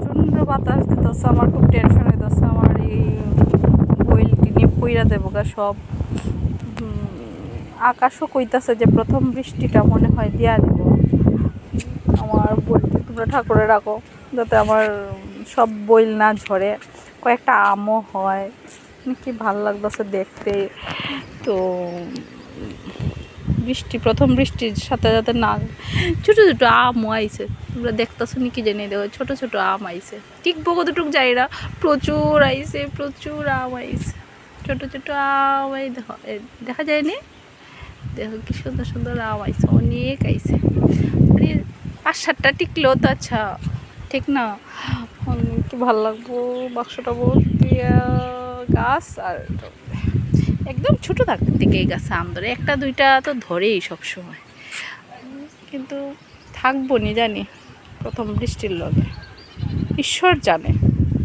প্রচণ্ড বাতাস দিতেছে, আমার খুব টেনশন হইতেছে। আমার এই বইলটি নিয়ে পইরা দেবো গা সব। আকাশও কইতাছে যে প্রথম বৃষ্টিটা মনে হয় দিয়া দিব। আমার বইলটি তোমরা ঠাকুরে রাখো যাতে আমার সব বইল না ঝরে, কয়েকটা আমও হয়। কি ভাল লাগতেছে দেখতে। তো বৃষ্টি, প্রথম বৃষ্টির সাথে সাথে না ছোটো ছোটো আমও আইছে, তোমরা দেখতেছো নি কি জানি, দেখো ছোটো ছোটো আম আইছে, টিকবো কতটুকু যাই না, প্রচুর আইছে, প্রচুর আম আইছে, ছোটো ছোটো আম আই দেখো, দেখা যায়নি, দেখো কি সুন্দর সুন্দর আম আইছে, অনেক আইছে। আরে 5-7টা টিকলেও তো আচ্ছা, ঠিক না? কি ভালো লাগবো। বাক্সটা ভর্তি গাছ, আর একদম ছোটো থাকতে থেকে এই গাছে আম ধরে, 1-2টা তো ধরেই সবসময়, কিন্তু থাকবো নি জানি প্রথম বৃষ্টির লগে, ঈশ্বর জানে।